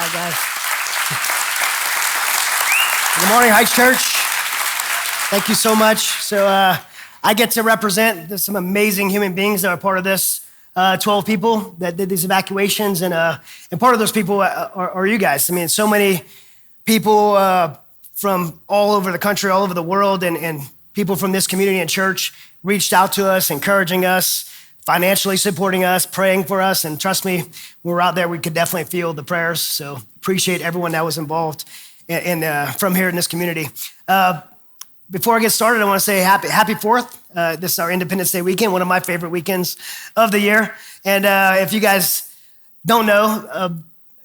Hi, guys. Good morning, Heights Church. Thank you so much. So I get to represent some amazing human beings that are part of this. 12 people that did these evacuations, and part of those people are you guys. I mean, so many people from all over the country, all over the world, and people from this community and church reached out to us, encouraging us, financially supporting us, praying for us, and trust me, when we were out there, we could definitely feel the prayers, so appreciate everyone that was involved from here in this community. Before I get started, I want to say happy 4th. This is our Independence Day weekend, one of my favorite weekends of the year. And if you guys don't know,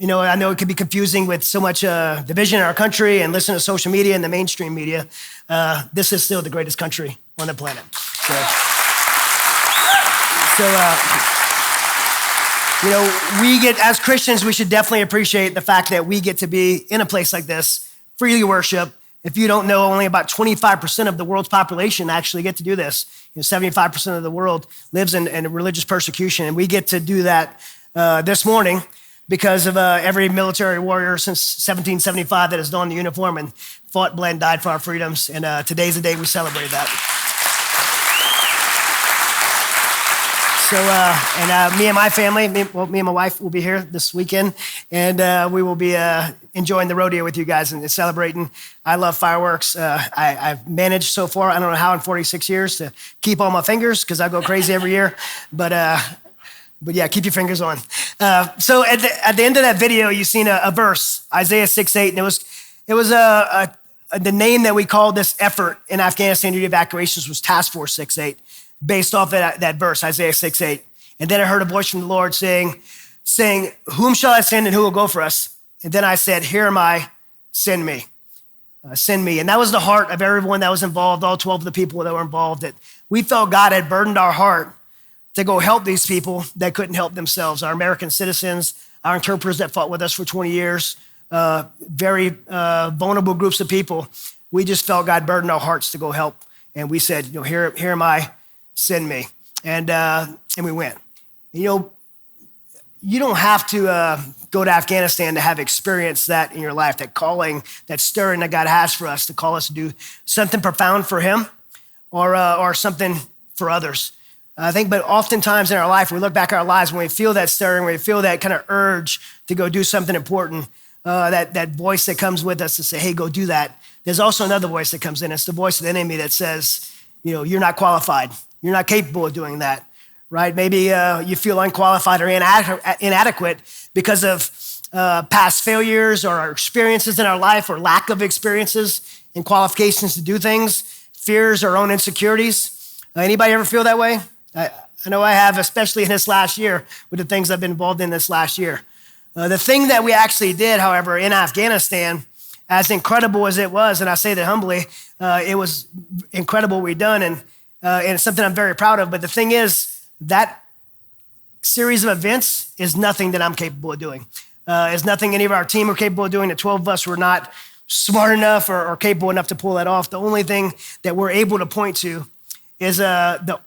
I know it can be confusing with so much division in our country and listen to social media and the mainstream media. This is still the greatest country on the planet. We get, as Christians, we should definitely appreciate the fact that we get to be in a place like this, freely worship. If you don't know, only about 25% of the world's population actually get to do this. 75% of the world lives in religious persecution, and we get to do that this morning because of every military warrior since 1775 that has donned the uniform and fought, bled, and died for our freedoms. And today's the day we celebrate that. So, me and my family, me and my wife will be here this weekend, and we will be enjoying the rodeo with you guys and celebrating. I love fireworks. I've managed so far, I don't know how in 46 years, to keep all my fingers because I go crazy every year, but yeah, keep your fingers on. So at the end of that video, you've seen a verse, Isaiah 6:8, and it was the name that we called this effort in Afghanistan due to evacuations was Task Force 6:8. Based off that verse, Isaiah 6:8. And then I heard a voice from the Lord saying, whom shall I send and who will go for us? And then I said, here am I, send me. Send me. And that was the heart of everyone that was involved, all 12 of the people that were involved, that we felt God had burdened our heart to go help these people that couldn't help themselves, our American citizens, our interpreters that fought with us for 20 years, very vulnerable groups of people. We just felt God burdened our hearts to go help. And we said, here am I, send me. And we went. You don't have to go to Afghanistan to have experienced that in your life, that calling, that stirring that God has for us to call us to do something profound for him or something for others. I think, but oftentimes in our life, we look back at our lives when we feel that stirring, when we feel that kind of urge to go do something important, that voice that comes with us to say, hey, go do that. There's also another voice that comes in. It's the voice of the enemy that says, you're not qualified. You're not capable of doing that, right? Maybe you feel unqualified or inadequate because of past failures or our experiences in our life or lack of experiences and qualifications to do things, fears or own insecurities. Anybody ever feel that way? I know I have, especially in this last year with the things I've been involved in this last year. The thing that we actually did, however, in Afghanistan, as incredible as it was, and I say that humbly, it was incredible what we've done, and it's something I'm very proud of. But the thing is, that series of events is nothing that I'm capable of doing. It's nothing any of our team are capable of doing. The 12 of us were not smart enough or capable enough to pull that off. The only thing that we're able to point to is the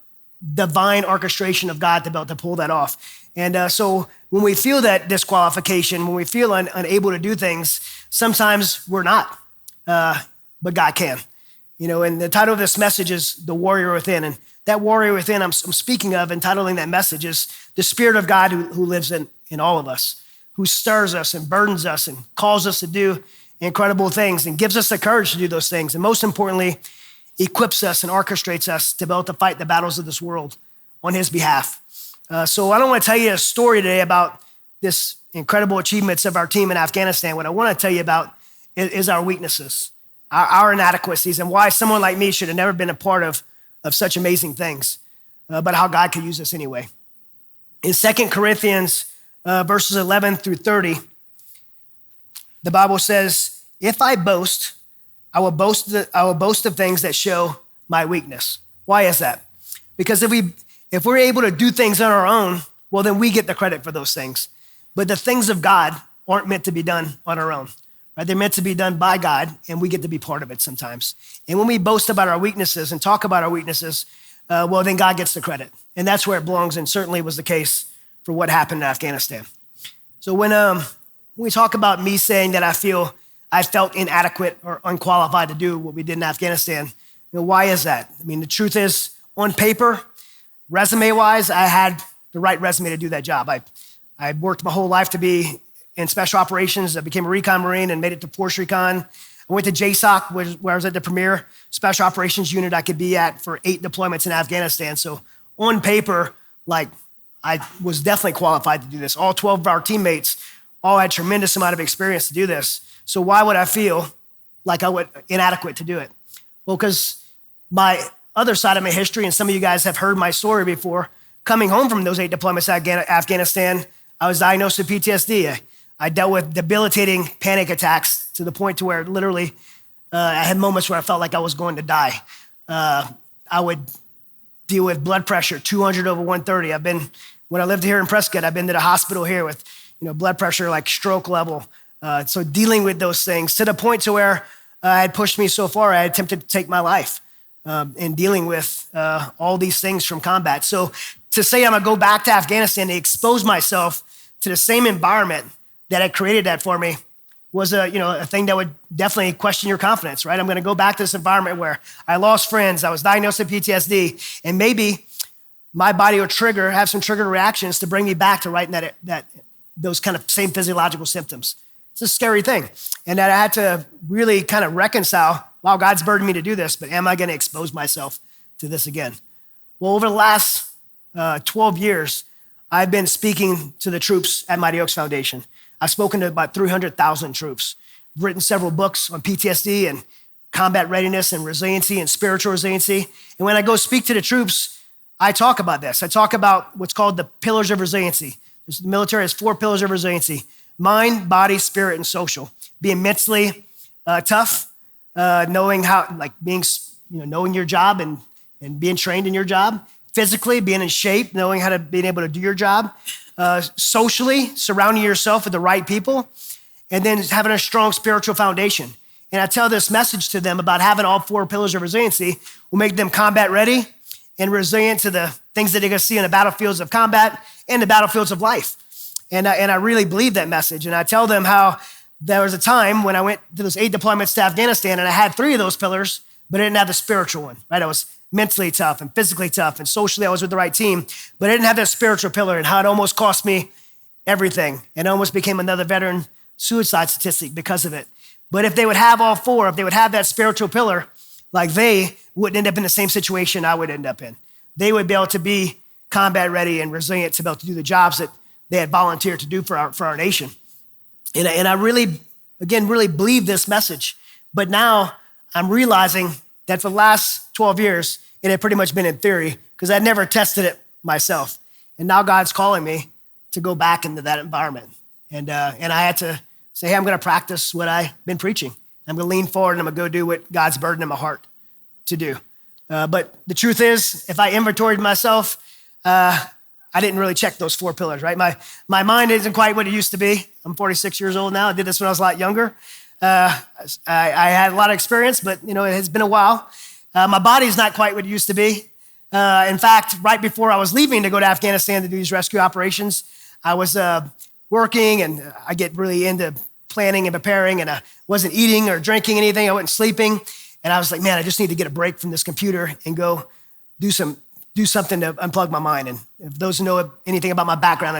divine orchestration of God to be able to pull that off. And so when we feel that disqualification, when we feel unable to do things, sometimes we're not, but God can. And the title of this message is The Warrior Within. And that warrior within I'm speaking of, entitling that message, is the Spirit of God who lives in all of us, who stirs us and burdens us and calls us to do incredible things and gives us the courage to do those things. And most importantly, equips us and orchestrates us to be able to fight the battles of this world on his behalf. So I don't want to tell you a story today about this incredible achievements of our team in Afghanistan. What I want to tell you about is our weaknesses, our inadequacies, and why someone like me should have never been a part of such amazing things, but how God could use us anyway. In 2 Corinthians verses 11 through 30, the Bible says, if I boast, I will boast of things that show my weakness. Why is that? Because if we're able to do things on our own, well, then we get the credit for those things. But the things of God aren't meant to be done on our own. Right? They're meant to be done by God, and we get to be part of it sometimes. And when we boast about our weaknesses and talk about our weaknesses, well, then God gets the credit. And that's where it belongs, and certainly was the case for what happened in Afghanistan. So when when we talk about me saying that I felt inadequate or unqualified to do what we did in Afghanistan, why is that? I mean, the truth is, on paper, resume-wise, I had the right resume to do that job. I worked my whole life to be in special operations. I became a recon Marine and made it to Force Recon. I went to JSOC, where I was at the premier special operations unit I could be at for 8 deployments in Afghanistan. So on paper, I was definitely qualified to do this. All 12 of our teammates all had tremendous amount of experience to do this. So why would I feel like I was inadequate to do it? Well, because my other side of my history, and some of you guys have heard my story before, coming home from those 8 deployments to Afghanistan, I was diagnosed with PTSD. I dealt with debilitating panic attacks to the point to where literally I had moments where I felt like I was going to die. I would deal with blood pressure, 200 over 130. When I lived here in Prescott, I've been to the hospital here with blood pressure like stroke level. So dealing with those things to the point to where it had pushed me so far, I attempted to take my life in dealing with all these things from combat. So to say I'm gonna go back to Afghanistan to expose myself to the same environment that had created that for me was a thing that would definitely question your confidence, right? I'm gonna go back to this environment where I lost friends, I was diagnosed with PTSD, and maybe my body will have some trigger reactions to bring me back to right in those kind of same physiological symptoms. It's a scary thing. And that I had to really kind of reconcile, wow, God's burdened me to do this, but am I gonna expose myself to this again? Well, over the last 12 years, I've been speaking to the troops at Mighty Oaks Foundation. I've spoken to about 300,000 troops. I've written several books on PTSD and combat readiness and resiliency and spiritual resiliency. And when I go speak to the troops, I talk about this. I talk about what's called the Pillars of Resiliency. The military has 4 pillars of resiliency: mind, body, spirit, and social. Being mentally tough, knowing how, knowing your job and being trained in your job. Physically, being in shape, knowing how to being able to do your job. Socially, surrounding yourself with the right people, and then having a strong spiritual foundation. And I tell this message to them about having all 4 pillars of resiliency will make them combat ready and resilient to the things that they're gonna see in the battlefields of combat and the battlefields of life. And I really believe that message. And I tell them how there was a time when I went to those 8 deployments to Afghanistan and I had 3 of those pillars, but I didn't have the spiritual one, right? I was mentally tough and physically tough and socially I was with the right team, but I didn't have that spiritual pillar, and how it almost cost me everything and almost became another veteran suicide statistic because of it. But if they would have all 4, if they would have that spiritual pillar, they wouldn't end up in the same situation I would end up in. They would be able to be combat ready and resilient to be able to do the jobs that they had volunteered to do for our nation. And I really believe this message. But now I'm realizing that for the last 12 years, it had pretty much been in theory because I'd never tested it myself. And now God's calling me to go back into that environment. And I had to say, hey, I'm gonna practice what I've been preaching. I'm gonna lean forward and I'm gonna go do what God's burdened in my heart to do. But the truth is, if I inventoried myself, I didn't really check those 4 pillars, right? My mind isn't quite what it used to be. I'm 46 years old now. I did this when I was a lot younger. I had a lot of experience, but it has been a while. My body's not quite what it used to be. In fact, right before I was leaving to go to Afghanistan to do these rescue operations, I was working, and I get really into planning and preparing, and I wasn't eating or drinking anything. I wasn't sleeping. And I was like, man, I just need to get a break from this computer and go do something to unplug my mind. And if those who know anything about my background,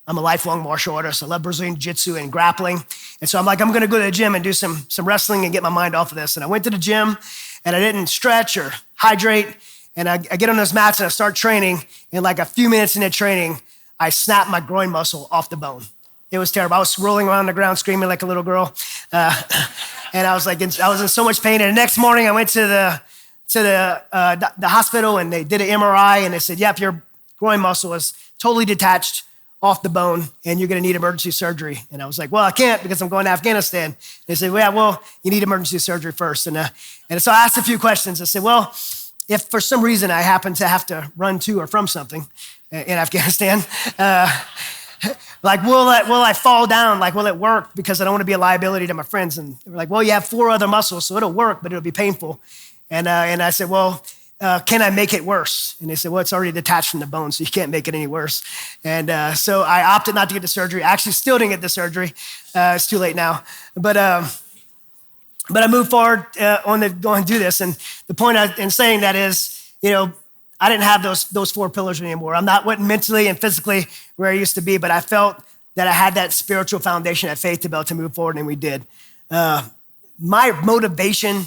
I'm a lifelong martial artist. I love Brazilian jiu-jitsu and grappling. And so I'm like, I'm gonna go to the gym and do some wrestling and get my mind off of this. And I went to the gym and I didn't stretch or hydrate. And I get on those mats and I start training. And like a few minutes into training, I snapped my groin muscle off the bone. It was terrible. I was rolling around the ground screaming like a little girl. And I was in so much pain. And the next morning I went to the hospital and they did an MRI and they said, yep, your groin muscle is totally detached off the bone and you're gonna need emergency surgery. And I was like, well, I can't because I'm going to Afghanistan. They said, well, you need emergency surgery first. And so I asked a few questions. I said, well, if for some reason I happen to have to run to or from something in Afghanistan, will I fall down? Will it work? Because I don't want to be a liability to my friends. And they were like, well, you have 4 other muscles, so it'll work, but it'll be painful. And I said, well, can I make it worse? And they said, well, it's already detached from the bone, so you can't make it any worse. And so I opted not to get the surgery. I actually still didn't get the surgery. It's too late now. But I moved forward on to go and do this. And the point in saying that is, I didn't have those 4 pillars anymore. wasn't mentally and physically where I used to be, but I felt that I had that spiritual foundation, that faith to be able to move forward, and we did. My motivation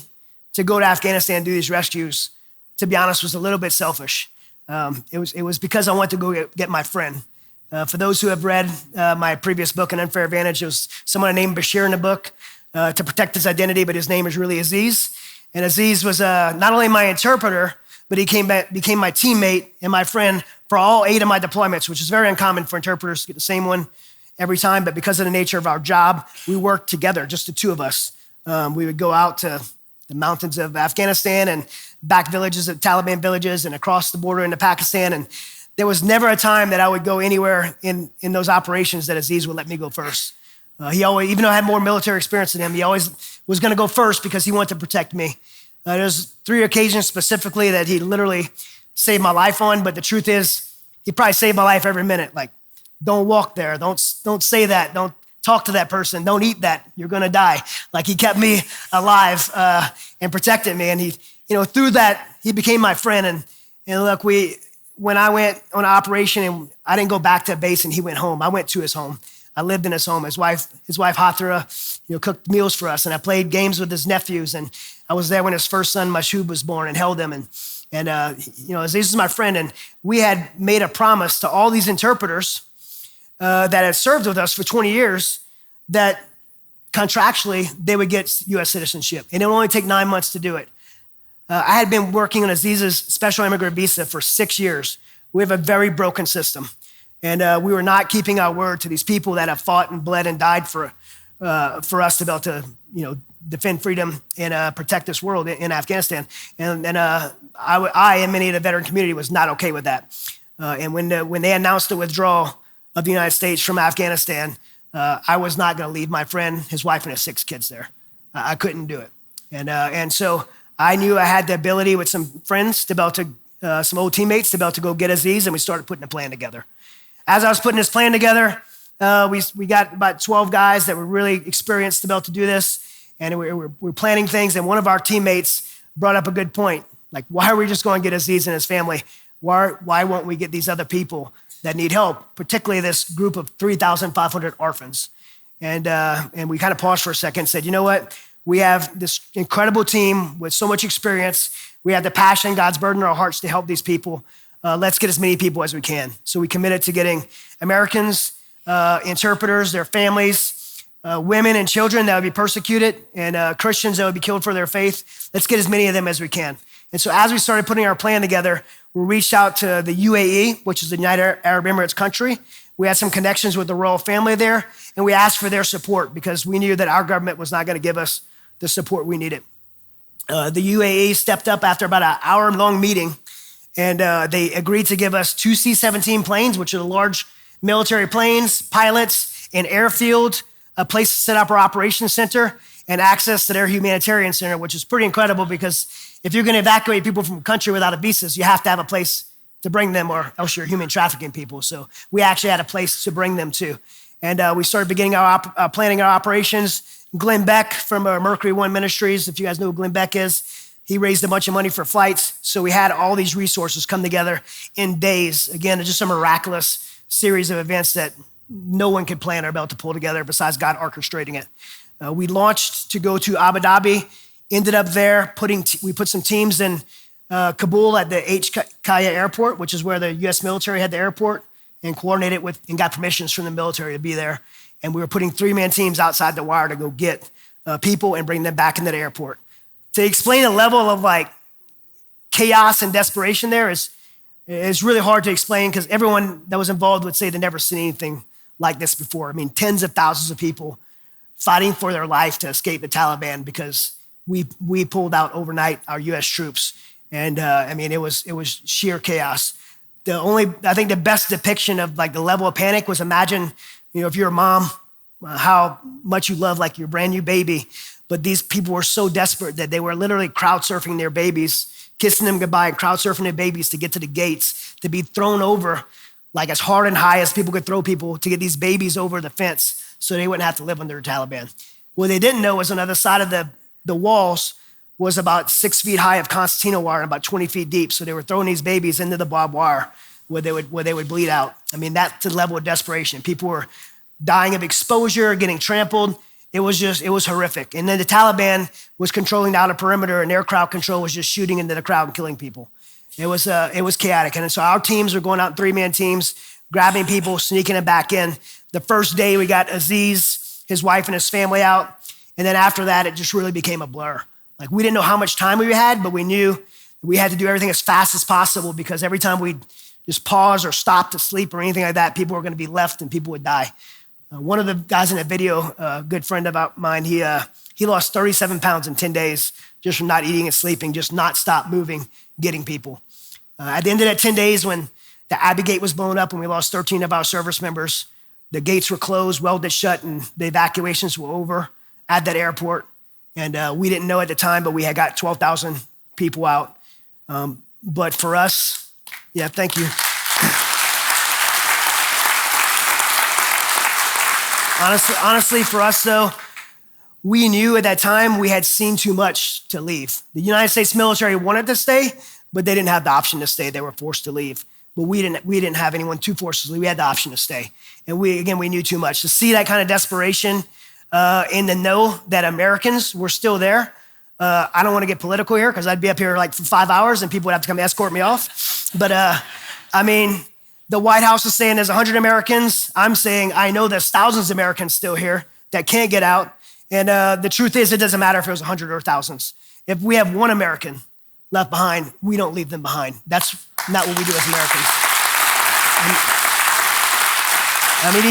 to go to Afghanistan and do these rescues, to be honest, was a little bit selfish. It was because I wanted to go get my friend. For those who have read my previous book, An Unfair Advantage, it was someone named Bashir in the book to protect his identity, but his name is really Aziz. And Aziz was not only my interpreter, but he became my teammate and my friend for all 8 of my deployments, which is very uncommon for interpreters to get the same one every time. But because of the nature of our job, we worked together, just the 2 of us. We would go out to the mountains of Afghanistan and back villages of Taliban villages and across the border into Pakistan. And there was never a time that I would go anywhere in those operations that Aziz would let me go first. He always, even though I had more military experience than him, he always was going to go first because he wanted to protect me. There's 3 occasions specifically that he literally saved my life on, but the truth is, he probably saved my life every minute. Like, don't walk there, don't say that, don't talk to that person, don't eat that, you're gonna die. Like, he kept me alive and protected me, and he, through that, he became my friend. And look, when I went on an operation and I didn't go back to base and he went home, I went to his home. I lived in his home. His wife Hathra, cooked meals for us, and I played games with his nephews. And I was there when his first son, Mashhub, was born and held him. And Aziz is my friend. And we had made a promise to all these interpreters that had served with us for 20 years that contractually they would get U.S. citizenship. And it would only take 9 months to do it. I had been working on Aziz's special immigrant visa for 6 years. We have a very broken system. And we were not keeping our word to these people that have fought and bled and died for us to be able to, defend freedom and protect this world in Afghanistan. And I and many of the veteran community was not okay with that. And when they announced the withdrawal of the United States from Afghanistan, I was not going to leave my friend, his wife, and his 6 kids there. I couldn't do it. And so I knew I had the ability with some friends to be able to, some old teammates to be able to go get Aziz, and we started putting a plan together. As I was putting this plan together, we got about 12 guys that were really experienced to be able to do this, and we were planning things, and one of our teammates brought up a good point. Like, why are we just going to get Aziz and his family? Why won't we get these other people that need help, particularly this group of 3,500 orphans? And we kind of paused for a second and said, you know what? We have this incredible team with so much experience. We have the passion, God's burden in our hearts to help these people. Let's get as many people as we can. So we committed to getting Americans, interpreters, their families, women and children that would be persecuted, and Christians that would be killed for their faith. Let's get as many of them as we can. And so as we started putting our plan together, we reached out to the UAE, which is the United Arab Emirates country. We had some connections with the royal family there, and we asked for their support because we knew that our government was not going to give us the support we needed. The UAE stepped up after about an hour-long meeting, and they agreed to give us 2 C-17 planes, which are the large military planes, pilots, an airfield, a place to set up our operations center, and access to their humanitarian center, which is pretty incredible because if you're going to evacuate people from a country without a visas, you have to have a place to bring them, or else you're human trafficking people. So we actually had a place to bring them to. And we started beginning our planning our operations. Glenn Beck from Mercury One Ministries, if you guys know who Glenn Beck is, he raised a bunch of money for flights. So we had all these resources come together in days. Again, it's just a miraculous series of events that no one could plan or be able to pull together besides God orchestrating it. We launched to go to Abu Dhabi, ended up there, we put some teams in Kabul at the H. Kaya Airport, which is where the US military had the airport, and coordinated with and got permissions from the military to be there. And we were putting 3-man teams outside the wire to go get people and bring them back into the airport. To explain the level of like chaos and desperation there is really hard to explain because everyone that was involved would say they'd never seen anything like this before. I mean, tens of thousands of people fighting for their life to escape the Taliban because we pulled out overnight our US troops. And it was sheer chaos. I think the best depiction of like the level of panic was imagine, if you're a mom, how much you love like your brand new baby, but these people were so desperate that they were literally crowd surfing their babies kissing them goodbye and crowd surfing their babies to get to the gates, to be thrown over like as hard and high as people could throw people to get these babies over the fence so they wouldn't have to live under the Taliban. What they didn't know was on the other side of the walls was about 6 feet high of concertina wire and about 20 feet deep. So they were throwing these babies into the barbed wire where they would bleed out. I mean, that's the level of desperation. People were dying of exposure, getting trampled. It was horrific. And then the Taliban was controlling the outer perimeter, and their crowd control was just shooting into the crowd and killing people. It was chaotic. And so our teams were going out in 3-man teams, grabbing people, sneaking them back in. The first day we got Aziz, his wife and his family out. And then after that, it just really became a blur. Like, we didn't know how much time we had, but we knew we had to do everything as fast as possible, because every time we'd just pause or stop to sleep or anything like that, people were going to be left and people would die. One of the guys in that video, a good friend of mine, he lost 37 pounds in 10 days just from not eating and sleeping, just not stop moving, getting people. At the end of that 10 days, when the Abbey Gate was blown up and we lost 13 of our service members, the gates were closed, welded shut, and the evacuations were over at that airport. And we didn't know at the time, but we had got 12,000 people out. But for us, yeah, thank you. Honestly, for us though, we knew at that time we had seen too much to leave. The United States military wanted to stay, but they didn't have the option to stay. They were forced to leave. But we didn't have anyone too forced to leave. We had the option to stay. And we knew too much. To see that kind of desperation and to know that Americans were still there. I don't want to get political here because I'd be up here like for 5 hours and people would have to come escort me off. But I mean, the White House is saying there's 100 Americans. I'm saying I know there's thousands of Americans still here that can't get out. And the truth is, it doesn't matter if it was 100 or thousands. If we have one American left behind, we don't leave them behind. That's not what we do as Americans. I mean,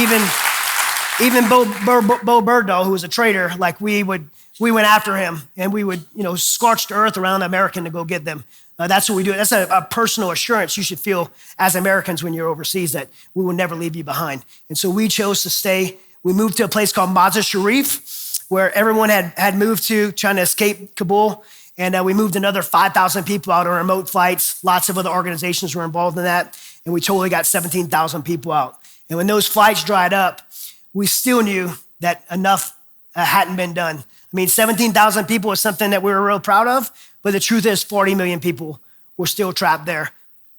even Bo Bergdahl, who was a traitor, like we went after him and we would, scorch the earth around the American to go get them. That's what we do. That's a personal assurance you should feel as Americans when you're overseas, that we will never leave you behind. And so we chose to stay. We moved to a place called Mazar Sharif, where everyone had moved to, trying to escape Kabul. And we moved another 5,000 people out on remote flights. Lots of other organizations were involved in that. And we totally got 17,000 people out. And when those flights dried up, we still knew that enough hadn't been done. I mean, 17,000 people is something that we were real proud of, but the truth is 40 million people were still trapped there.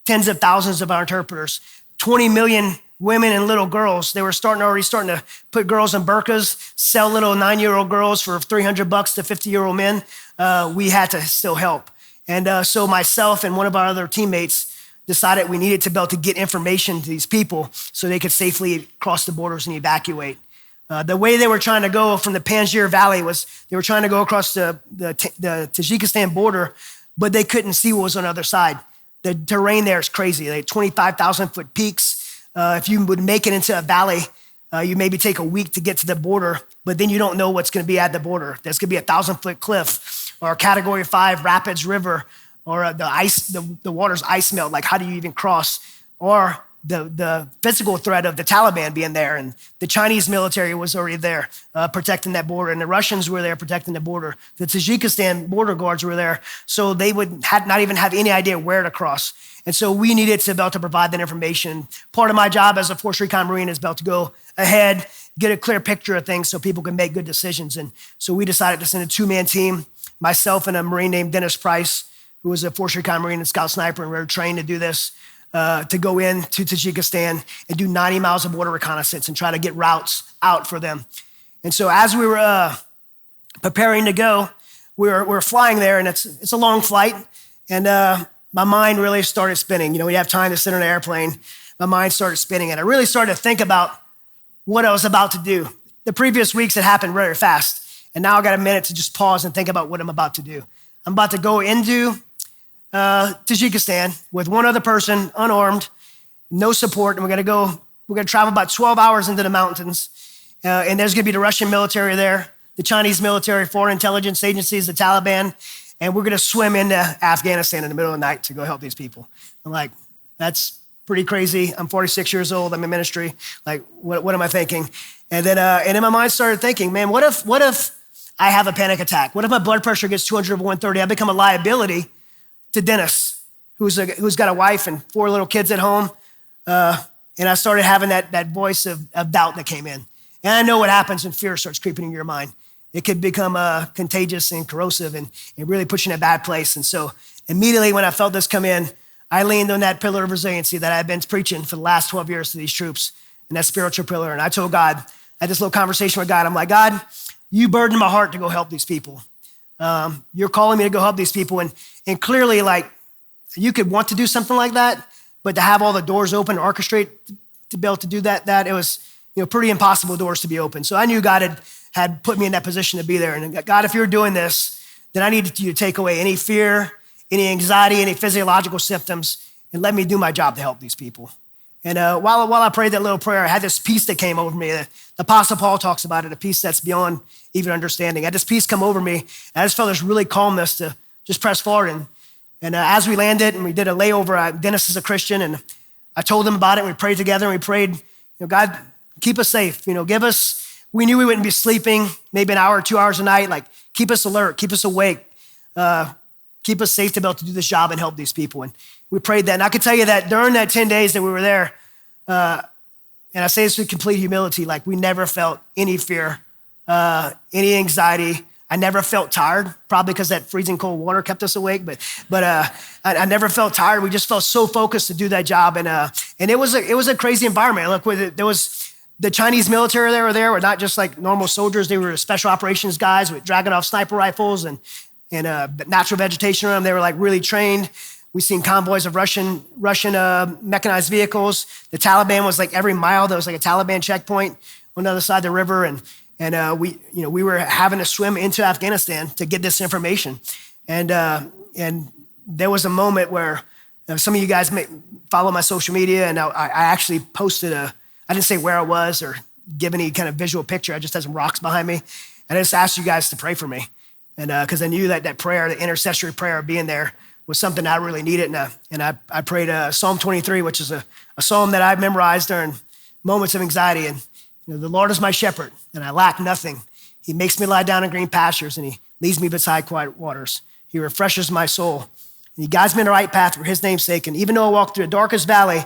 Tens of thousands of our interpreters, 20 million women and little girls. They were already starting to put girls in burqas, sell little 9-year-old girls for $300 to 50-year-old men. We had to still help. And so myself and one of our other teammates decided we needed to be able to get information to these people so they could safely cross the borders and evacuate. The way they were trying to go from the Panjshir Valley was they were trying to go across the Tajikistan border, but they couldn't see what was on the other side. The terrain there is crazy. They had 25,000-foot peaks. If you would make it into a valley, you maybe take a week to get to the border, but then you don't know what's going to be at the border. There's going to be a 1,000-foot cliff or a Category 5 rapids river, or the water's ice melt. Like, how do you even cross? Or the physical threat of the Taliban being there, and the Chinese military was already there protecting that border, and the Russians were there protecting the border. The Tajikistan border guards were there, so they would not even have any idea where to cross. And so we needed to be able to provide that information. Part of my job as a Force Recon Marine is about to go ahead, get a clear picture of things so people can make good decisions. And so we decided to send a 2-man team, myself and a Marine named Dennis Price, who was a Force Recon Marine and Scout Sniper, and we were trained to do this. To go into Tajikistan and do 90 miles of border reconnaissance and try to get routes out for them. And so as we were preparing to go, we were flying there, and it's a long flight, and my mind really started spinning. When you have time to sit on an airplane, my mind started spinning, and I really started to think about what I was about to do. The previous weeks had happened very fast, and now I got a minute to just pause and think about what I'm about to do. I'm about to go into Tajikistan with one other person, unarmed, no support, and we're gonna travel about 12 hours into the mountains, and there's gonna be the Russian military there, the Chinese military, foreign intelligence agencies, the Taliban, and we're gonna swim into Afghanistan in the middle of the night to go help these people. I'm like, that's pretty crazy. I'm 46 years old, I'm in ministry, like, what am I thinking? And then my mind started thinking, man, what if I have a panic attack? What if my blood pressure gets 200 over 130? I become a liability to Dennis, who's got a wife and 4 little kids at home. And I started having that voice of doubt that came in. And I know what happens when fear starts creeping into your mind. It could become contagious and corrosive and really push you in a bad place. And so immediately when I felt this come in, I leaned on that pillar of resiliency that I've been preaching for the last 12 years to these troops, and that spiritual pillar. And I told God, I had this little conversation with God. I'm like, God, you burdened my heart to go help these people. You're calling me to go help these people. And clearly, like, you could want to do something like that, but to have all the doors open, orchestrate to be able to do that it was, pretty impossible doors to be open. So I knew God had put me in that position to be there. And God, if you're doing this, then I need you to take away any fear, any anxiety, any physiological symptoms, and let me do my job to help these people. And while I prayed that little prayer, I had this peace that came over me. The Apostle Paul talks about it, a peace that's beyond even understanding. I had this peace come over me, and I just felt this really calmness to just press forward. And as we landed and we did a layover, Dennis is a Christian, and I told him about it. And we prayed together, and we prayed, God, keep us safe. We knew we wouldn't be sleeping maybe an hour or 2 hours a night. Like, keep us alert, keep us awake, keep us safe to be able to do this job and help these people. And we prayed that. And I can tell you that during that 10 days that we were there, and I say this with complete humility, like, we never felt any fear, any anxiety. I never felt tired, probably because that freezing cold water kept us awake, but I never felt tired. We just felt so focused to do that job. And it was a crazy environment. Look, there was the Chinese military that were there were not just like normal soldiers. They were special operations guys with Dragunov sniper rifles and natural vegetation around them. They were like really trained. We seen convoys of Russian mechanized vehicles. The Taliban was like every mile, there was like a Taliban checkpoint on the other side of the river. And we were having to swim into Afghanistan to get this information. And there was a moment where some of you guys may follow my social media, and I actually posted I didn't say where I was or give any kind of visual picture. I just had some rocks behind me. And I just asked you guys to pray for me. And because I knew that prayer, the intercessory prayer of being there was something I really needed. And I prayed Psalm 23, which is a psalm that I've memorized during moments of anxiety. And the Lord is my shepherd, and I lack nothing. He makes me lie down in green pastures, and he leads me beside quiet waters. He refreshes my soul, and he guides me in the right path for his name's sake. And even though I walk through the darkest valley,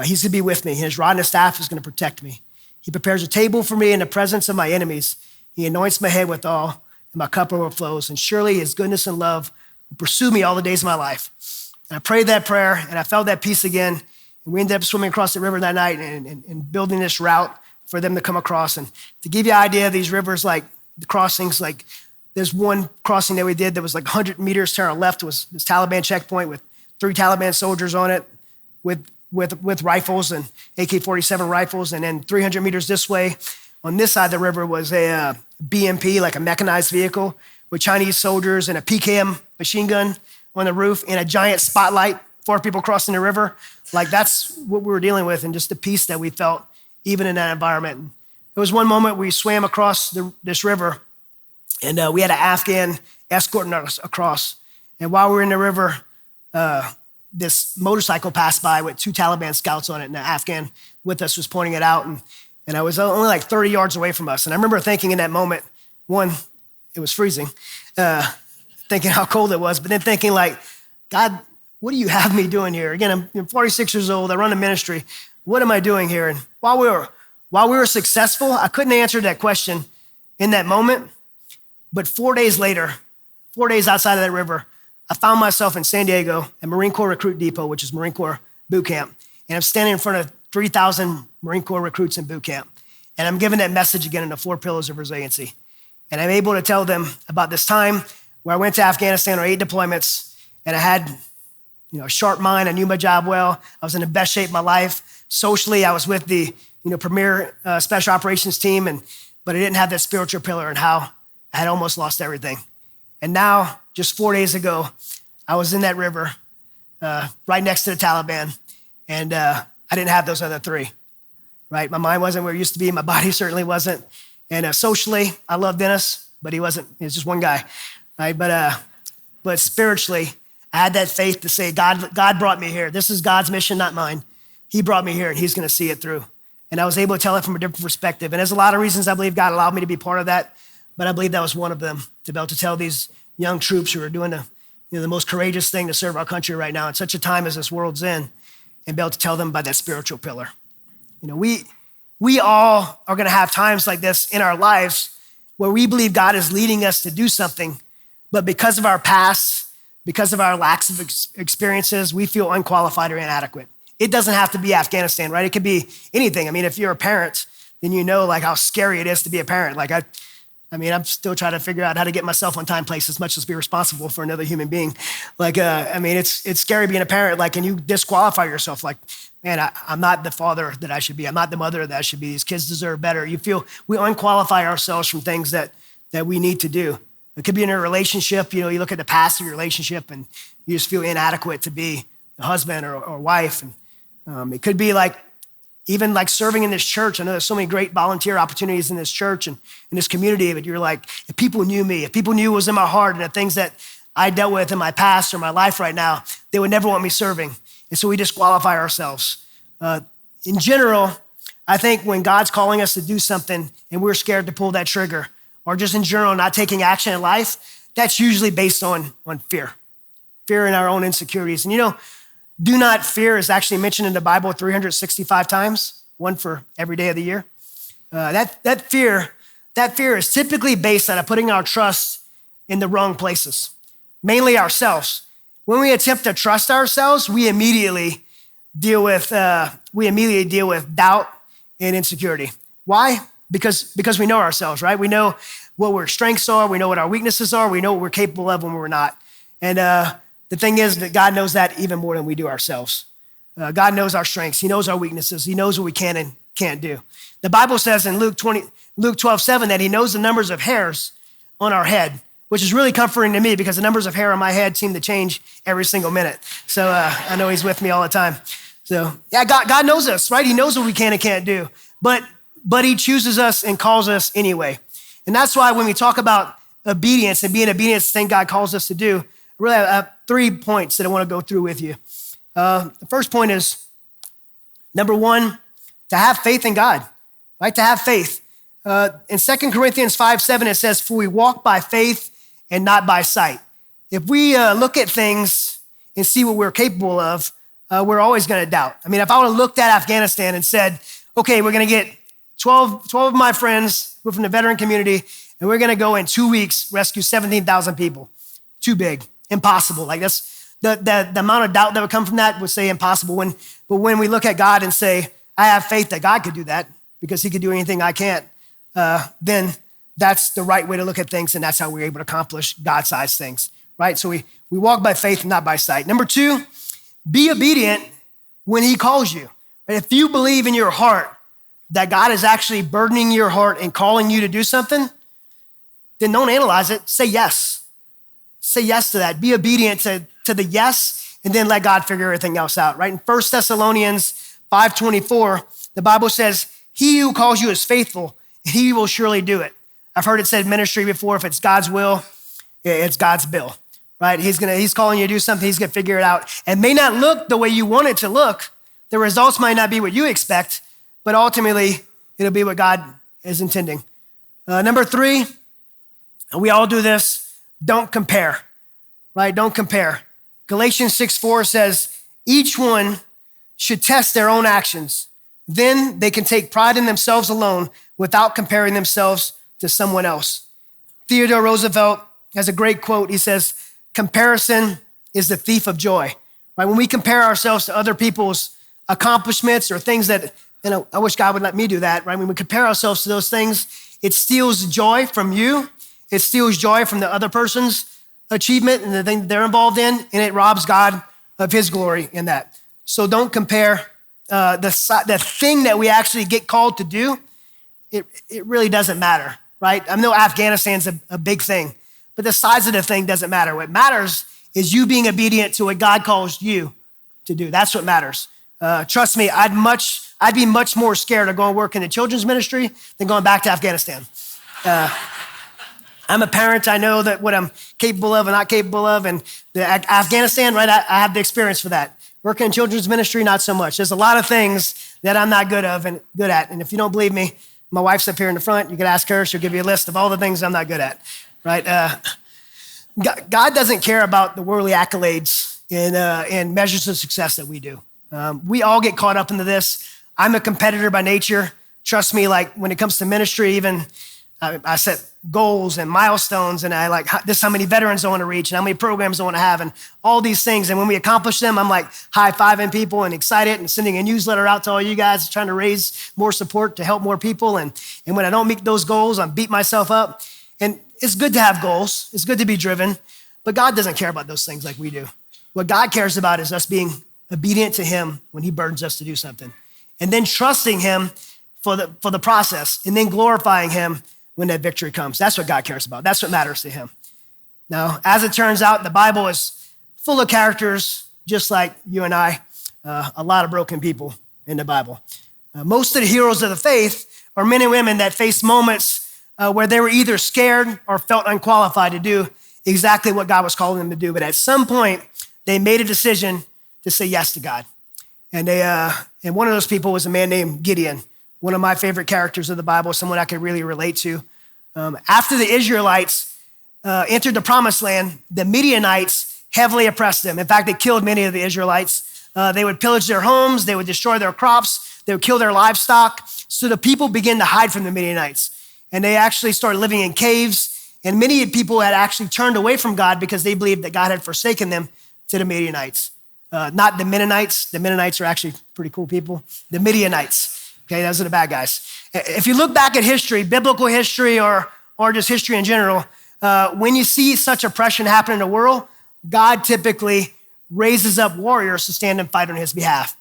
he's going to be with me. His rod and his staff is going to protect me. He prepares a table for me in the presence of my enemies. He anoints my head with oil, and my cup overflows. And surely his goodness and love will pursue me all the days of my life. And I prayed that prayer, and I felt that peace again. And we ended up swimming across the river that night and building this route for them to come across. And to give you an idea of these rivers, like the crossings, like there's one crossing that we did that was like 100 meters to our left was this Taliban checkpoint with 3 Taliban soldiers on it with rifles and AK-47 rifles. And then 300 meters this way on this side of the river was a BMP, like a mechanized vehicle with Chinese soldiers and a PKM machine gun on the roof and a giant spotlight for people crossing the river. Like, that's what we were dealing with, and just the peace that we felt even in that environment. And there was one moment we swam across this river, and we had an Afghan escorting us across. And while we were in the river, this motorcycle passed by with 2 Taliban scouts on it, and the Afghan with us was pointing it out. And I was only like 30 yards away from us. And I remember thinking in that moment, one, it was freezing, thinking how cold it was, but then thinking like, God, what do you have me doing here? Again, I'm 46 years old. I run a ministry. What am I doing here? And while we were successful, I couldn't answer that question in that moment. But 4 days later, 4 days outside of that river, I found myself in San Diego at Marine Corps Recruit Depot, which is Marine Corps boot camp. And I'm standing in front of 3,000 Marine Corps recruits in boot camp. And I'm giving that message again in the 4 Pillars of Resiliency. And I'm able to tell them about this time where I went to Afghanistan on 8 deployments, and I had a sharp mind. I knew my job well. I was in the best shape of my life. Socially, I was with the premier special operations team, but I didn't have that spiritual pillar, and how I had almost lost everything. And now, just 4 days ago, I was in that river right next to the Taliban, and I didn't have those other 3, right? My mind wasn't where it used to be. My body certainly wasn't. And socially, I love Dennis, but he wasn't. He was just one guy, right? But spiritually, I had that faith to say, God brought me here. This is God's mission, not mine. He brought me here, and he's going to see it through. And I was able to tell it from a different perspective. And there's a lot of reasons I believe God allowed me to be part of that, but I believe that was one of them, to be able to tell these young troops who are doing the most courageous thing to serve our country right now in such a time as this world's in, and be able to tell them about that spiritual pillar. We all are gonna have times like this in our lives where we believe God is leading us to do something, but because of our past, because of our lacks of experiences, we feel unqualified or inadequate. It doesn't have to be Afghanistan, right? It could be anything. I mean, if you're a parent, then you know like how scary it is to be a parent. Like I'm still trying to figure out how to get myself on time, place as much as be responsible for another human being. It's scary being a parent. Like, and you disqualify yourself. Like, man, I'm not the father that I should be. I'm not the mother that I should be. These kids deserve better. You feel we unqualify ourselves from things that we need to do. It could be in a relationship. You look at the past of your relationship and you just feel inadequate to be the husband or wife. And it could be like, even like serving in this church. I know there's so many great volunteer opportunities in this church and in this community, but you're like, if people knew me, if people knew what was in my heart and the things that I dealt with in my past or my life right now, they would never want me serving. And so we disqualify ourselves. In general, I think when God's calling us to do something and we're scared to pull that trigger, or just in general not taking action in life, that's usually based on fear in our own insecurities. And do not fear is actually mentioned in the Bible 365 times, one for every day of the year. That fear is typically based on putting our trust in the wrong places, mainly ourselves. When we attempt to trust ourselves, we immediately deal with doubt and insecurity. Why? Because we know ourselves, right? We know what our strengths are. We know what our weaknesses are. We know what we're capable of when we're not. And the thing is that God knows that even more than we do ourselves. God knows our strengths. He knows our weaknesses. He knows what we can and can't do. The Bible says in Luke 12:7 that he knows the numbers of hairs on our head, which is really comforting to me because the numbers of hair on my head seem to change every single minute. So I know he's with me all the time. So yeah, God knows us, right? He knows what we can and can't do, but he chooses us and calls us anyway. And that's why when we talk about obedience and being obedient to the thing God calls us to do, I really have 3 points that I want to go through with you. The first point is, number one, to have faith in God, right? To have faith. In 2 Corinthians 5:7, it says, for we walk by faith and not by sight. If we look at things and see what we're capable of, we're always going to doubt. I mean, if I would have looked at Afghanistan and said, okay, we're going to get 12 of my friends, we're from the veteran community, and we're going to go in 2 weeks, rescue 17,000 people. Too big, impossible. Like that's the amount of doubt that would come from that would say impossible. But when we look at God and say, I have faith that God could do that because he could do anything I can't, then that's the right way to look at things, and that's how we're able to accomplish God-sized things, right? So we walk by faith and not by sight. Number two, be obedient when he calls you. If you believe in your heart that God is actually burdening your heart and calling you to do something, then don't analyze it. Say yes. Say yes to that. Be obedient to the yes, and then let God figure everything else out, right? In 1 Thessalonians 5:24, the Bible says, he who calls you is faithful, and he will surely do it. I've heard it said in ministry before, if it's God's will, it's God's bill, right? He's calling you to do something, he's gonna figure it out. It may not look the way you want it to look. The results might not be what you expect, but ultimately, it'll be what God is intending. Number three, and we all do this, don't compare, right? Don't compare. Galatians 6:4 says, each one should test their own actions. Then they can take pride in themselves alone without comparing themselves to someone else. Theodore Roosevelt has a great quote. He says, comparison is the thief of joy, right? When we compare ourselves to other people's accomplishments or things that, I wish God would let me do that, right? When we compare ourselves to those things, it steals joy from you. It steals joy from the other person's achievement and the thing that they're involved in, and it robs God of his glory in that. So don't compare the thing that we actually get called to do. It really doesn't matter, right? I know Afghanistan's a big thing, but the size of the thing doesn't matter. What matters is you being obedient to what God calls you to do. That's what matters. Trust me, I'd be much more scared of going to work in the children's ministry than going back to Afghanistan. I'm a parent. I know that what I'm capable of and not capable of. And Afghanistan, right, I have the experience for that. Working in children's ministry, not so much. There's a lot of things that I'm not good at. And if you don't believe me, my wife's up here in the front. You can ask her. She'll give you a list of all the things I'm not good at, right? God doesn't care about the worldly accolades and measures of success that we do. We all get caught up into this. I'm a competitor by nature. Trust me, like when it comes to ministry, even I set goals and milestones, and I like this how many veterans I want to reach and how many programs I want to have and all these things. And when we accomplish them, I'm like high-fiving people and excited and sending a newsletter out to all you guys trying to raise more support to help more people. And when I don't meet those goals, I beat myself up. And it's good to have goals. It's good to be driven, but God doesn't care about those things like we do. What God cares about is us being obedient to him when he burdens us to do something, and then trusting him for the process, and then glorifying him when that victory comes. That's what God cares about. That's what matters to him. Now, as it turns out, the Bible is full of characters just like you and I, a lot of broken people in the Bible. Most of the heroes of the faith are men and women that faced moments where they were either scared or felt unqualified to do exactly what God was calling them to do. But at some point, they made a decision to say yes to God. And one of those people was a man named Gideon, one of my favorite characters of the Bible, someone I could really relate to. After the Israelites entered the promised land, the Midianites heavily oppressed them. In fact, they killed many of the Israelites. They would pillage their homes, they would destroy their crops, they would kill their livestock. So the people began to hide from the Midianites. And they actually started living in caves. And many people had actually turned away from God because they believed that God had forsaken them to the Midianites. Not the Mennonites. The Mennonites are actually pretty cool people. The Midianites. Okay, those are the bad guys. If you look back at history, biblical history or just history in general, when you see such oppression happen in the world, God typically raises up warriors to stand and fight on his behalf.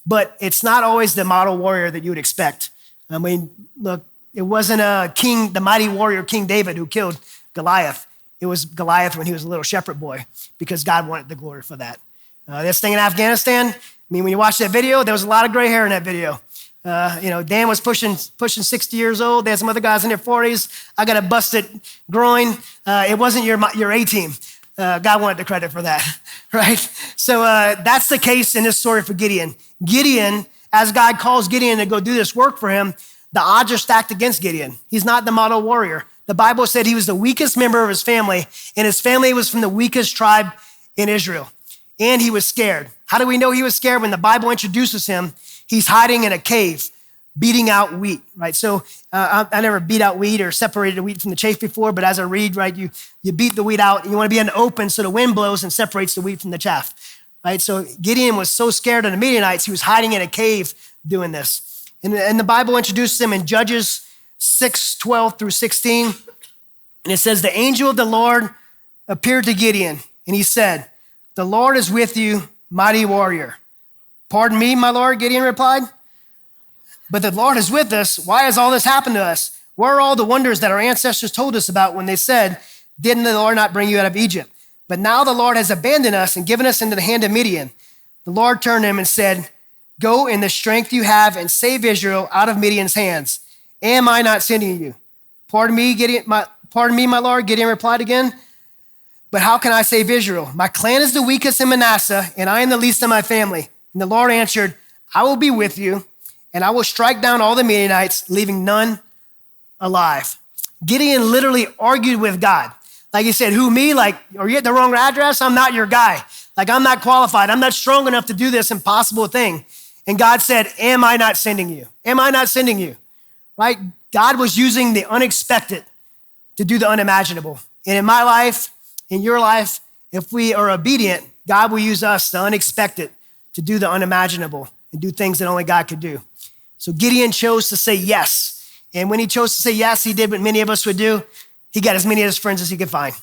But it's not always the model warrior that you would expect. I mean, look, it wasn't the mighty warrior King David who killed Goliath. It was Goliath when he was a little shepherd boy, because God wanted the glory for that. This thing in Afghanistan, I mean, when you watch that video, there was a lot of gray hair in that video. Dan was pushing 60 years old. They had some other guys in their 40s. I got a busted groin. It wasn't your A-team. God wanted the credit for that, right? So that's the case in this story for Gideon. Gideon, as God calls Gideon to go do this work for him, the odds are stacked against Gideon. He's not the model warrior. The Bible said he was the weakest member of his family, and his family was from the weakest tribe in Israel. And he was scared. How do we know he was scared? When the Bible introduces him, he's hiding in a cave, beating out wheat, right? So I never beat out wheat or separated the wheat from the chaff before, but as I read, right, you beat the wheat out. You want to be in the open so the wind blows and separates the wheat from the chaff, right? So Gideon was so scared of the Midianites, he was hiding in a cave doing this. And the Bible introduces him in Judges 6:12 through 16. And it says, the angel of the Lord appeared to Gideon, and he said, the Lord is with you, mighty warrior. Pardon me, my Lord, Gideon replied. But the Lord is with us. Why has all this happened to us? Where are all the wonders that our ancestors told us about when they said, didn't the Lord not bring you out of Egypt? But now the Lord has abandoned us and given us into the hand of Midian. The Lord turned to him and said, go in the strength you have and save Israel out of Midian's hands. Am I not sending you? Pardon me, my Lord, Gideon replied again. But how can I save Israel? My clan is the weakest in Manasseh, and I am the least of my family. And the Lord answered, I will be with you, and I will strike down all the Midianites, leaving none alive. Gideon literally argued with God. Like he said, who, me? Like, are you at the wrong address? I'm not your guy. Like, I'm not qualified. I'm not strong enough to do this impossible thing. And God said, am I not sending you? Am I not sending you? Right? God was using the unexpected to do the unimaginable. And in my life, in your life, if we are obedient, God will use us, the unexpected, to do the unimaginable and do things that only God could do. So Gideon chose to say yes. And when he chose to say yes, he did what many of us would do. He got as many of his friends as he could find.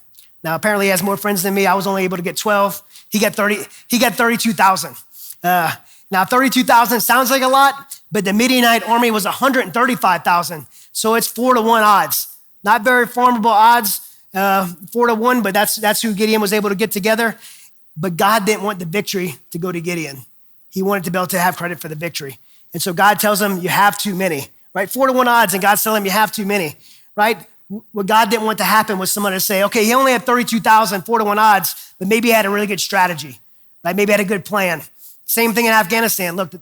Now, apparently he has more friends than me. I was only able to get 12. He got 32,000. Now, 32,000 sounds like a lot, but the Midianite army was 135,000. So it's 4-1 odds. Not very formidable odds, 4-1, but that's who Gideon was able to get together. But God didn't want the victory to go to Gideon. He wanted to be able to have credit for the victory. And so God tells him, you have too many, right? 4-1 odds, and God's telling him you have too many, right? What God didn't want to happen was someone to say, okay, he only had 32,000, 4-1 odds, but maybe he had a really good strategy, right? Maybe he had a good plan. Same thing in Afghanistan. Look,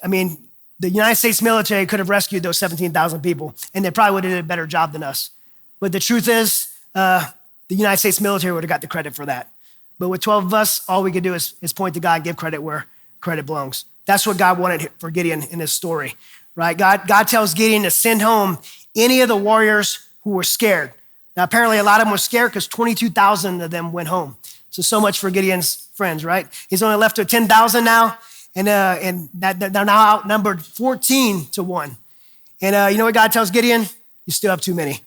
I mean, the United States military could have rescued those 17,000 people, and they probably would have did a better job than us. But the truth is, the United States military would have got the credit for that. But with 12 of us, all we could do is point to God and give credit where credit belongs. That's what God wanted for Gideon in this story, right? God tells Gideon to send home any of the warriors who were scared. Now, apparently a lot of them were scared because 22,000 of them went home. So much for Gideon's friends, right? He's only left with 10,000 now, and they're now outnumbered 14-1. And you know what God tells Gideon? You still have too many,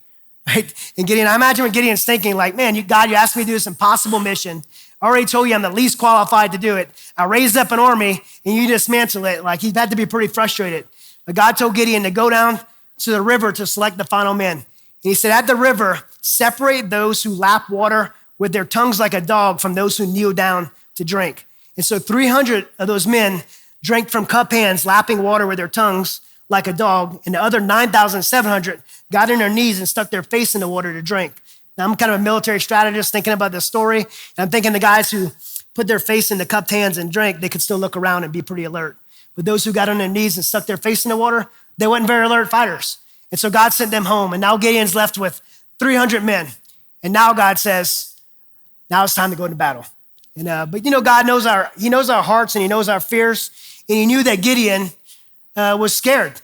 right? And Gideon, I imagine what Gideon's thinking, like, man, God, you asked me to do this impossible mission. I already told you I'm the least qualified to do it. I raised up an army and you dismantle it. Like, he had to be pretty frustrated. But God told Gideon to go down to the river to select the final men. And he said, at the river, separate those who lap water with their tongues like a dog from those who kneel down to drink. And so 300 of those men drank from cup hands, lapping water with their tongues like a dog. And the other 9,700 got on their knees and stuck their face in the water to drink. Now, I'm kind of a military strategist thinking about this story. And I'm thinking the guys who put their face in the cupped hands and drank, they could still look around and be pretty alert. But those who got on their knees and stuck their face in the water, they weren't very alert fighters. And so God sent them home. And now Gideon's left with 300 men. And now God says, now it's time to go into battle. And but God knows He knows our hearts and He knows our fears. And He knew that Gideon was scared.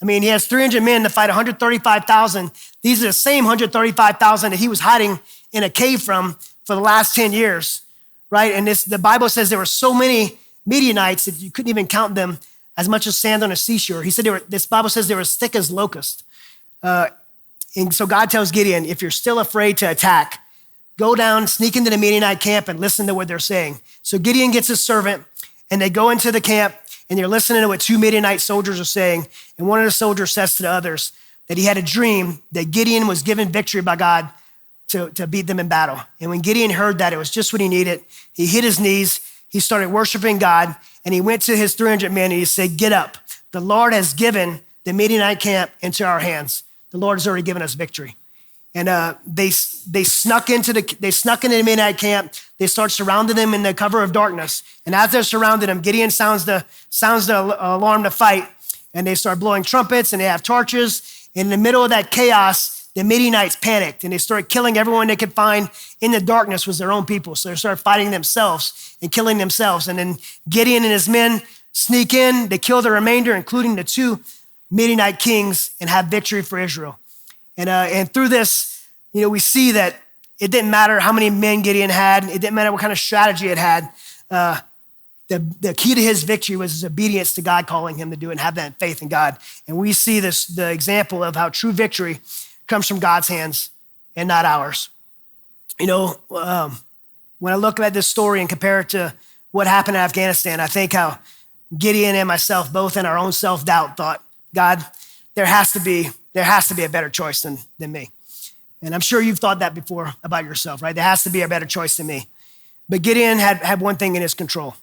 I mean, he has 300 men to fight 135,000. These are the same 135,000 that he was hiding in a cave from for the last 10 years, right? And the Bible says there were so many Midianites that you couldn't even count them as much as sand on a seashore. He said this Bible says they were as thick as locusts. And so God tells Gideon, if you're still afraid to attack, go down, sneak into the Midianite camp and listen to what they're saying. So Gideon gets his servant and they go into the camp and they're listening to what two Midianite soldiers are saying. And one of the soldiers says to the others that he had a dream that Gideon was given victory by God to beat them in battle. And when Gideon heard that, it was just what he needed. He hit his knees, he started worshiping God, and he went to his 300 men and he said, get up. The Lord has given the Midianite camp into our hands. The Lord has already given us victory. And they snuck into the Midianite camp. They start surrounding them in the cover of darkness. And as they're surrounding them, Gideon sounds the alarm to fight. And they start blowing trumpets and they have torches. In the middle of that chaos, the Midianites panicked and they started killing everyone they could find in the darkness was their own people. So they started fighting themselves and killing themselves. And then Gideon and his men sneak in. They kill the remainder, including the two Midianite kings, and have victory for Israel. And through this, we see that it didn't matter how many men Gideon had. It didn't matter what kind of strategy it had. The key to his victory was his obedience to God calling him to do it and have that faith in God. And we see the example of how true victory comes from God's hands and not ours. When I look at this story and compare it to what happened in Afghanistan, I think how Gideon and myself, both in our own self-doubt, thought, God, there has to be a better choice than me. And I'm sure you've thought that before about yourself, right? There has to be a better choice than me. But Gideon had one thing in his control.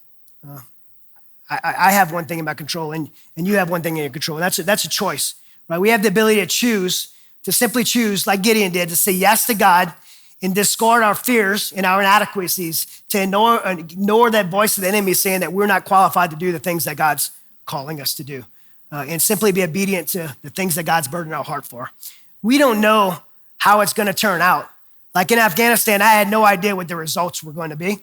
I have one thing in my control, and you have one thing in your control. And that's a choice, right? We have the ability to simply choose, like Gideon did, to say yes to God and discard our fears and our inadequacies, to ignore that voice of the enemy saying that we're not qualified to do the things that God's calling us to do, and simply be obedient to the things that God's burdened our heart for. We don't know how it's going to turn out. Like in Afghanistan, I had no idea what the results were going to be.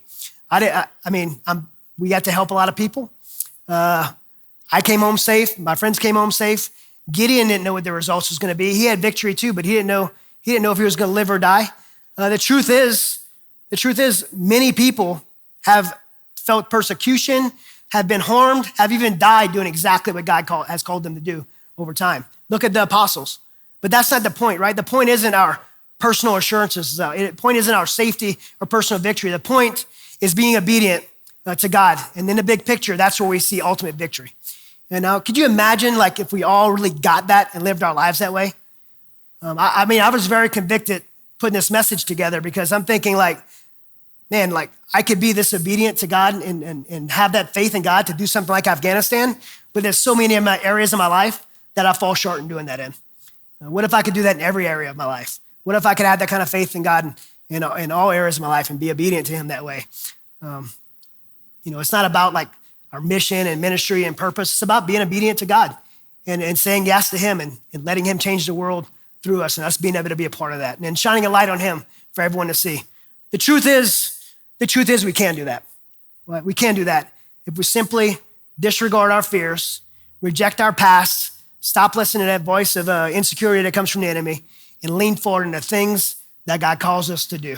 We got to help a lot of people. I came home safe. My friends came home safe. Gideon didn't know what the results was going to be. He had victory too, but he didn't know if he was going to live or die. The truth is, many people have felt persecution, have been harmed, have even died doing exactly what God has called them to do over time. Look at the apostles. But that's not the point, right? The point isn't our personal assurances. The point isn't our safety or personal victory. The point is being obedient to God. And in the big picture, that's where we see ultimate victory. And now, could you imagine if we all really got that and lived our lives that way? I was very convicted putting this message together because I'm thinking I could be this obedient to God and have that faith in God to do something like Afghanistan, but there's so many areas of my life that I fall short in doing that in. What if I could do that in every area of my life? What if I could have that kind of faith in God in all areas of my life and be obedient to him that way? It's not about our mission and ministry and purpose. It's about being obedient to God and saying yes to him and letting him change the world through us and us being able to be a part of that and then shining a light on him for everyone to see. The truth is we can't do that. Well, we can't do that if we simply disregard our fears, reject our past, stop listening to that voice of insecurity that comes from the enemy, and lean forward into things that God calls us to do.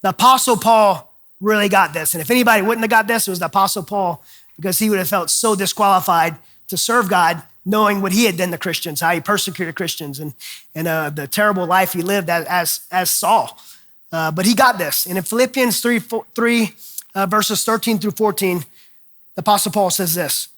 The Apostle Paul really got this. And if anybody wouldn't have got this, it was the Apostle Paul, because he would have felt so disqualified to serve God, knowing what he had done to Christians, how he persecuted Christians, and the terrible life he lived as Saul. But he got this. And in Philippians 3, verses 13 through 14, the Apostle Paul says this: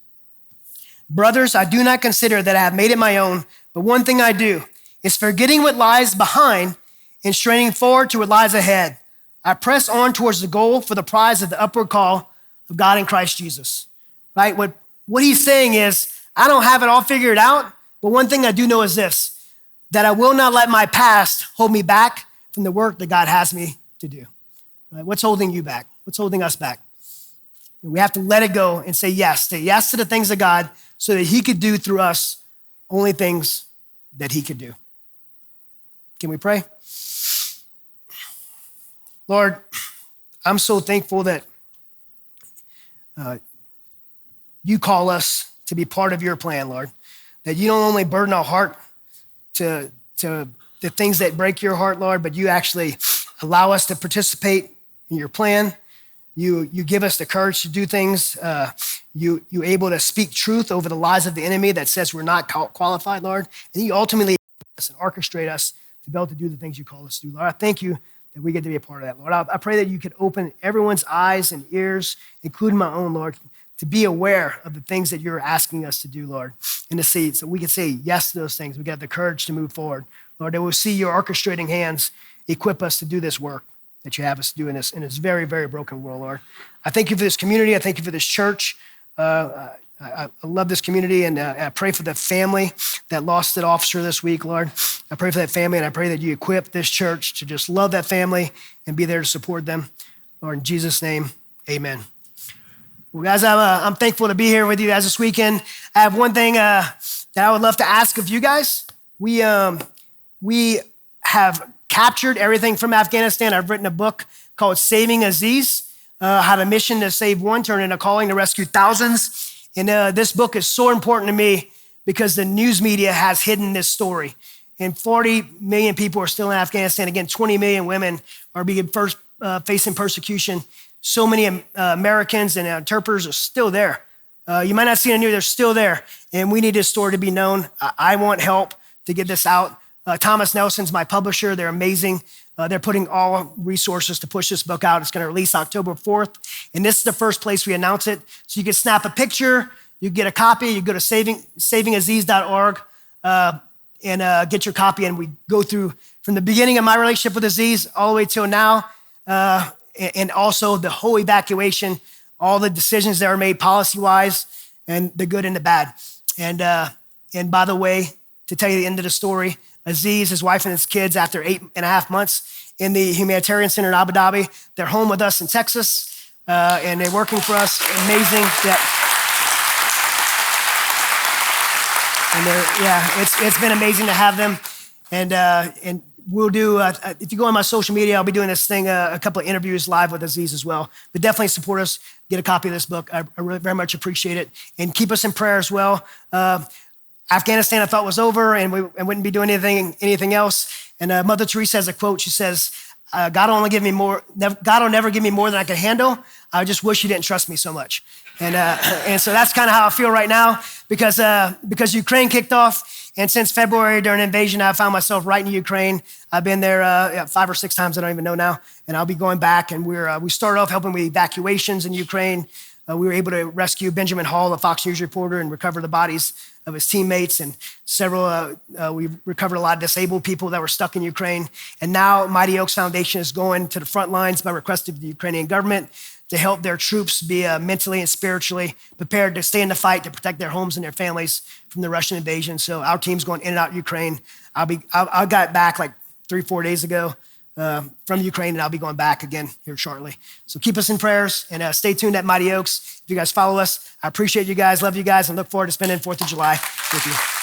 "Brothers, I do not consider that I have made it my own, but one thing I do is forgetting what lies behind and straining forward to what lies ahead. I press on towards the goal for the prize of the upward call of God in Christ Jesus." Right? What he's saying is, I don't have it all figured out, but one thing I do know is this, that I will not let my past hold me back from the work that God has me to do. Right? What's holding you back? What's holding us back? We have to let it go and say yes to the things of God so that he could do through us only things that he could do. Can we pray? Lord, I'm so thankful that you call us to be part of your plan, Lord, that you don't only burden our heart to the things that break your heart, Lord, but you actually allow us to participate in your plan. You give us the courage to do things. You able to speak truth over the lies of the enemy that says we're not qualified, Lord. And you ultimately us and orchestrate us to be able to do the things you call us to do. Lord, I thank you that we get to be a part of that, Lord. I pray that you could open everyone's eyes and ears, including my own, Lord, to be aware of the things that you're asking us to do, Lord, and to see, so we can say yes to those things. We got the courage to move forward. Lord, that we'll see your orchestrating hands equip us to do this work that you have us do in this very, very broken world, Lord. I thank you for this community. I thank you for this church. I love this community, and I pray for the family that lost an officer this week, Lord. I pray for that family, and I pray that you equip this church to just love that family and be there to support them. Lord, in Jesus' name, amen. Well, guys, I'm thankful to be here with you guys this weekend. I have one thing that I would love to ask of you guys. We have captured everything from Afghanistan. I've written a book called Saving Aziz, How the Mission to Save One Turned into a Calling to Rescue Thousands. And this book is so important to me because the news media has hidden this story. And 40 million people are still in Afghanistan. Again, 20 million women are being facing persecution. So many Americans and interpreters are still there. You might not see it in the news, they're still there. And we need this story to be known. I want help to get this out. Thomas Nelson's my publisher. They're amazing. They're putting all resources to push this book out. It's going to release October 4th. And this is the first place we announce it. So you can snap a picture, you get a copy, you go to savingaziz.org and get your copy. And we go through from the beginning of my relationship with Aziz all the way till now, and also the whole evacuation, all the decisions that were made policy-wise, and the good and the bad. And by the way, to tell you the end of the story, Aziz, his wife and his kids, after 8.5 months in the humanitarian center in Abu Dhabi, they're home with us in Texas, and they're working for us. Amazing. And it's been amazing to have them. And we'll do, if you go on my social media, I'll be doing this thing, a couple of interviews live with Aziz as well. But definitely support us, get a copy of this book. I really very much appreciate it. And keep us in prayer as well. Afghanistan, I thought was over, and we wouldn't be doing anything else. And Mother Teresa has a quote. She says, God will never give me more than I can handle. I just wish you didn't trust me so much. And so that's kind of how I feel right now, because Ukraine kicked off. And since February during invasion, I found myself right in Ukraine. I've been there 5 or 6 times, I don't even know now. And I'll be going back. And we started off helping with evacuations in Ukraine. We were able to rescue Benjamin Hall, a Fox News reporter, and recover the bodies of his teammates, and we recovered a lot of disabled people that were stuck in Ukraine. And now Mighty Oaks Foundation is going to the front lines by request of the Ukrainian government to help their troops be mentally and spiritually prepared to stay in the fight to protect their homes and their families from the Russian invasion. So our team's going in and out of Ukraine. I got back like 3-4 days ago from Ukraine, and I'll be going back again here shortly. So keep us in prayers, and stay tuned at Mighty Oaks. If you guys follow us, I appreciate you guys, love you guys, and look forward to spending 4th of July with you.